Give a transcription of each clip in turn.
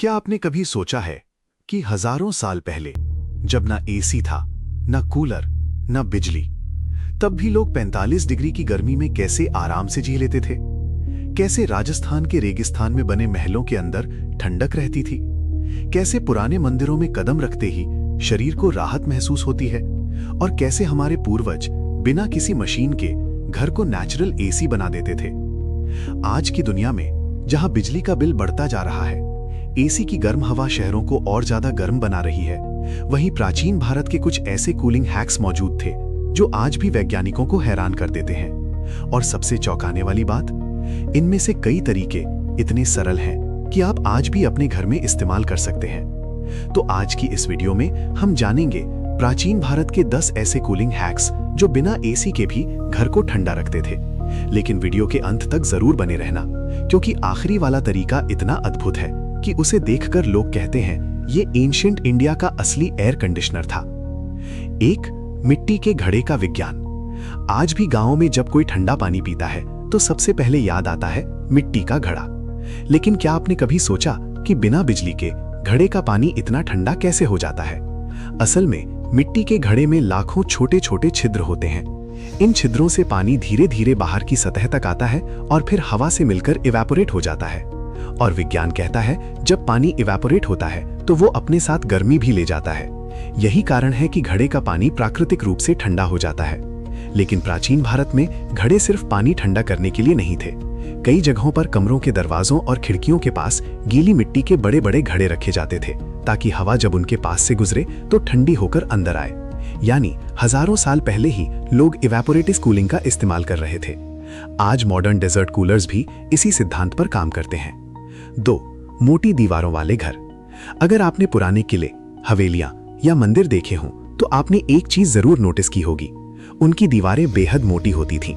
क्या आपने कभी सोचा है कि हजारों साल पहले जब ना एसी था, ना कूलर, ना बिजली, तब भी लोग 45 डिग्री की गर्मी में कैसे आराम से जी लेते थे? कैसे राजस्थान के रेगिस्तान में बने महलों के अंदर ठंडक रहती थी? कैसे पुराने मंदिरों में कदम रखते ही शरीर को राहत महसूस होती है? और कैसे हमारे पूर्वज बिना किसी मशीन के घर को नेचुरल एसी बना देते थे? आज की दुनिया में जहां बिजली का बिल बढ़ता जा रहा है, एसी की गर्म हवा शहरों को और ज्यादा गर्म बना रही है, वहीं प्राचीन भारत के कुछ ऐसे कूलिंग हैक्स मौजूद थे जो आज भी वैज्ञानिकों को हैरान कर देते हैं। और सबसे चौंकाने वाली बात, इनमें से कई तरीके इतने सरल हैं कि आप आज भी अपने घर में इस्तेमाल कर सकते हैं। तो आज की इस वीडियो में हम जानेंगे प्राचीन भारत के 10 ऐसे कूलिंग हैक्स जो बिना एसी के भी घर को ठंडा रखते थे। लेकिन वीडियो के अंत तक जरूर बने रहना, क्योंकि आखिरी वाला तरीका इतना अद्भुत है कि उसे देखकर लोग कहते हैं ये एंशिएंट इंडिया का असली एयर कंडीशनर था। एक, मिट्टी के घड़े का विज्ञान। आज भी गांवों में जब कोई ठंडा पानी पीता है तो सबसे पहले याद आता है मिट्टी का घड़ा। लेकिन क्या आपने कभी सोचा कि बिना बिजली के घड़े का पानी इतना ठंडा कैसे हो जाता है? असल में मिट्टी के घड़े में लाखों छोटे छोटे छिद्र होते हैं। इन छिद्रों से पानी धीरे धीरे बाहर की सतह तक आता है और फिर हवा से मिलकर इवेपोरेट हो जाता है। और विज्ञान कहता है जब पानी इवेपोरेट होता है तो वो अपने साथ गर्मी भी ले जाता है। यही कारण है कि घड़े का पानी प्राकृतिक रूप से ठंडा हो जाता है। लेकिन प्राचीन भारत में घड़े सिर्फ पानी ठंडा करने के लिए नहीं थे। कई जगहों पर कमरों के दरवाजों और खिड़कियों के पास गीली मिट्टी के बड़े बड़े घड़े रखे जाते थे, ताकि हवा जब उनके पास से गुजरे तो ठंडी होकर अंदर आए। यानी हजारों साल पहले ही लोग इवेपोरेटिव कूलिंग का इस्तेमाल कर रहे थे। आज मॉडर्न डेजर्ट कूलर्स भी इसी सिद्धांत पर काम करते हैं। 2, मोटी दीवारों वाले घर। अगर आपने पुराने किले, हवेलियां या मंदिर देखे हों तो आपने एक चीज जरूर नोटिस की होगी, उनकी दीवारें बेहद मोटी होती थीं।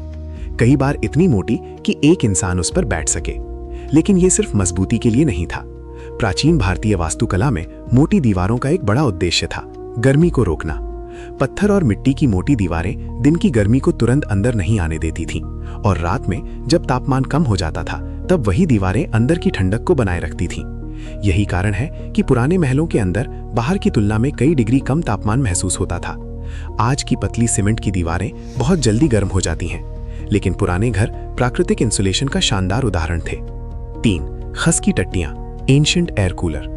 कई बार इतनी मोटी कि एक इंसान उस पर बैठ सके। लेकिन यह सिर्फ मजबूती के लिए नहीं था। प्राचीन भारतीय वास्तुकला में मोटी दीवारों का एक बड़ा उद्देश्य था, गर्मी को रोकना। पत्थर और मिट्टी की मोटी दीवारें दिन की गर्मी को तुरंत अंदर नहीं आने देती थीं, और रात में जब तापमान कम हो जाता था तब वही दीवारें अंदर की ठंडक को बनाए रखती थीं। यही कारण है कि पुराने महलों के अंदर बाहर की तुलना में कई डिग्री कम तापमान महसूस होता था। आज की पतली सीमेंट की दीवारें बहुत जल्दी गर्म हो जाती हैं, लेकिन पुराने घर प्राकृतिक इंसुलेशन का शानदार उदाहरण थे। 3, खस की टट्टियां, एंशिएंट एयर कूलर।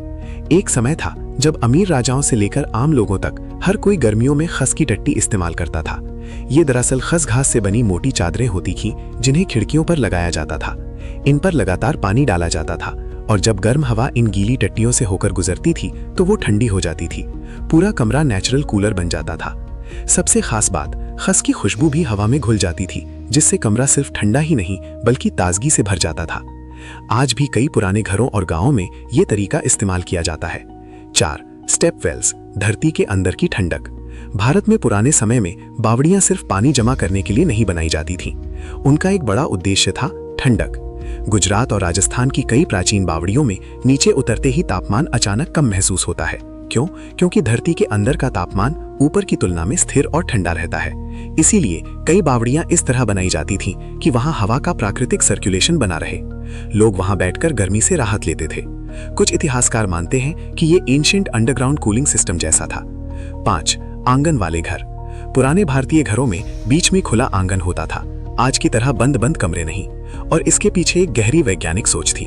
एक समय था जब अमीर राजाओं से लेकर आम लोगों तक हर कोई गर्मियों में खस की टट्टी इस्तेमाल करता था। ये दरअसल खस घास से बनी मोटी चादरें होती थीं जिन्हें खिड़कियों पर लगाया जाता था। इन पर लगातार पानी डाला जाता था और जब गर्म हवा इन गीली टट्टियों से होकर गुजरती थी तो वो ठंडी हो जाती थी। पूरा कमरा नेचुरल कूलर बन जाता था। सबसे खास बात, खस की खुशबू भी हवा में घुल जाती थी, जिससे कमरा सिर्फ ठंडा ही नहीं बल्कि ताजगी से भर जाता था। आज भी कई पुराने घरों और गांवों में ये तरीका इस्तेमाल किया जाता है। 4, स्टेप वेल्स, धरती के अंदर की ठंडक। भारत में पुराने समय में बावड़ियां सिर्फ पानी जमा करने के लिए नहीं बनाई जाती थीं। उनका एक बड़ा उद्देश्य था ठंडक। गुजरात और राजस्थान की कई प्राचीन बावड़ियों में नीचे उतरते ही तापमान अचानक कम महसूस होता है। क्यों? क्योंकि धरती के अंदर का तापमान ऊपर की तुलना में स्थिर और ठंडा रहता है। इसीलिए कई बावड़ियां इस तरह बनाई जाती थीं कि वहां हवा का प्राकृतिक सर्कुलेशन बना रहे। लोग वहां बैठकर गर्मी से राहत लेते थे। कुछ इतिहासकार मानते हैं कि ये एंशिएंट अंडरग्राउंड कूलिंग सिस्टम जैसा था। 5, आंगन वाले घर। पुराने भारतीय घरों में बीच में खुला आंगन होता था, आज की तरह बंद बंद कमरे नहीं। और इसके पीछे एक गहरी वैज्ञानिक सोच थी।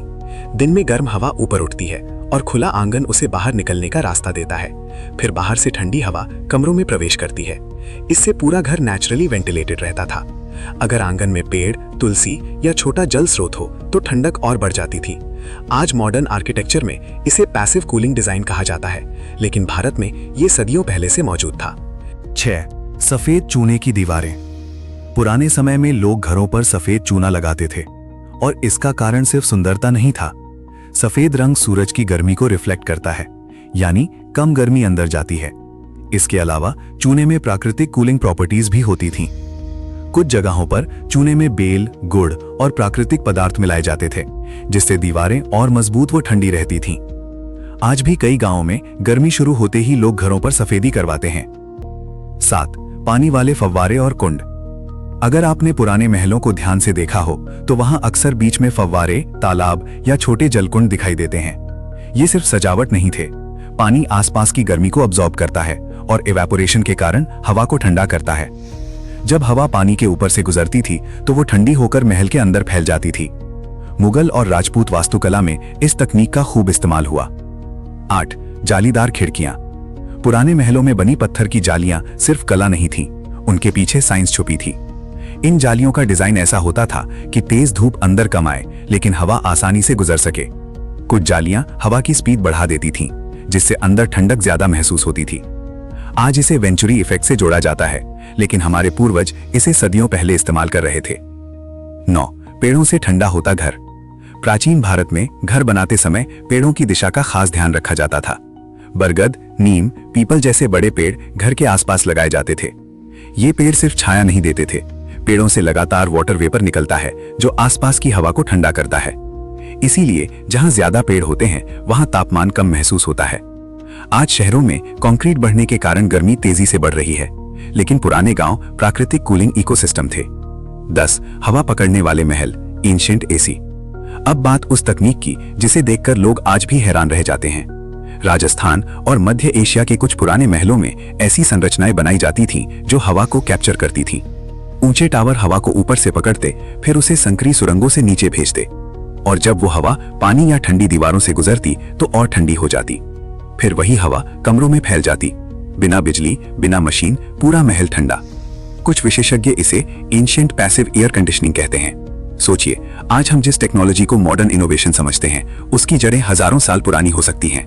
दिन में गर्म हवा ऊपर उठती है और खुला आंगन उसे बाहर निकलने का रास्ता देता है। फिर बाहर से ठंडी हवा कमरों में प्रवेश करती है। इससे पूरा घर नेचुरली वेंटिलेटेड रहता था। अगर आंगन में पेड़, तुलसी या छोटा जल स्रोत हो तो ठंडक और बढ़ जाती थी। आज मॉडर्न आर्किटेक्चर में इसे पैसिव कूलिंग डिजाइन कहा जाता है, लेकिन भारत में ये सदियों पहले से मौजूद था। 6, सफेद चूने की दीवारें। पुराने समय में लोग घरों पर सफेद चूना लगाते थे और इसका कारण सिर्फ सुंदरता नहीं था। सफेद रंग सूरज की गर्मी को रिफ्लेक्ट करता है, यानी कम गर्मी अंदर जाती है। इसके अलावा चूने में प्राकृतिक कूलिंग प्रॉपर्टीज भी होती थीं। कुछ जगहों पर चूने में बेल, गुड़ और प्राकृतिक पदार्थ मिलाए जाते थे, जिससे दीवारें और मजबूत व ठंडी रहती थीं। आज भी कई गांवों में गर्मी शुरू होते ही लोग घरों पर सफेदी करवाते हैं। 7, पानी वाले फव्वारे और कुंड। अगर आपने पुराने महलों को ध्यान से देखा हो तो वहां अक्सर बीच में फव्वारे, तालाब या छोटे जलकुंड दिखाई देते हैं। ये सिर्फ सजावट नहीं थे। पानी आसपास की गर्मी को अब्जॉर्ब करता है और इवेपोरेशन के कारण हवा को ठंडा करता है। जब हवा पानी के ऊपर से गुजरती थी तो वो ठंडी होकर महल के अंदर फैल जाती थी। मुगल और राजपूत वास्तुकला में इस तकनीक का खूब इस्तेमाल हुआ। 8. जालीदार खिड़कियां। पुराने महलों में बनी पत्थर की जालियां सिर्फ कला नहीं थी, उनके पीछे साइंस छुपी थी। इन जालियों का डिजाइन ऐसा होता था कि तेज धूप अंदर कम आए लेकिन हवा आसानी से गुजर सके। कुछ जालियां हवा की स्पीड बढ़ा देती थीं, जिससे अंदर ठंडक ज्यादा महसूस होती थी। आज इसे वेंचुरी इफेक्ट से जोड़ा जाता है, लेकिन हमारे पूर्वज इसे सदियों पहले इस्तेमाल कर रहे थे। 9. पेड़ों से ठंडा होता घर। प्राचीन भारत में घर बनाते समय पेड़ों की दिशा का खास ध्यान रखा जाता था। बरगद, नीम, पीपल जैसे बड़े पेड़ घर के आसपास लगाए जाते थे। ये पेड़ सिर्फ छाया नहीं देते थे, पेड़ों से लगातार वाटर वेपर निकलता है जो आसपास की हवा को ठंडा करता है। इसीलिए जहां ज्यादा पेड़ होते हैं वहां तापमान कम महसूस होता है। आज शहरों में कंक्रीट बढ़ने के कारण गर्मी तेजी से बढ़ रही है, लेकिन पुराने गांव प्राकृतिक कूलिंग इकोसिस्टम थे। 10. हवा पकड़ने वाले महल, एंशिएंट एसी। अब बात उस तकनीक की जिसे देखकर लोग आज भी हैरान रह जाते हैं। राजस्थान और मध्य एशिया के कुछ पुराने महलों में ऐसी संरचनाएं बनाई जाती थीं जो हवा को कैप्चर करती थीं। ऊंचे टावर हवा को ऊपर से पकड़ते, फिर उसे संकरी सुरंगों से नीचे भेजते, और जब वो हवा पानी या ठंडी दीवारों से गुजरती तो और ठंडी हो जाती। फिर वही हवा कमरों में फैल जाती, बिना बिजली, बिना मशीन, पूरा महल ठंडा। कुछ विशेषज्ञ इसे एंशिएंट पैसिव एयर कंडीशनिंग कहते हैं। सोचिए, आज हम जिस टेक्नोलॉजी को मॉडर्न इनोवेशन समझते हैं, उसकी जड़ें हजारों साल पुरानी हो सकती हैं।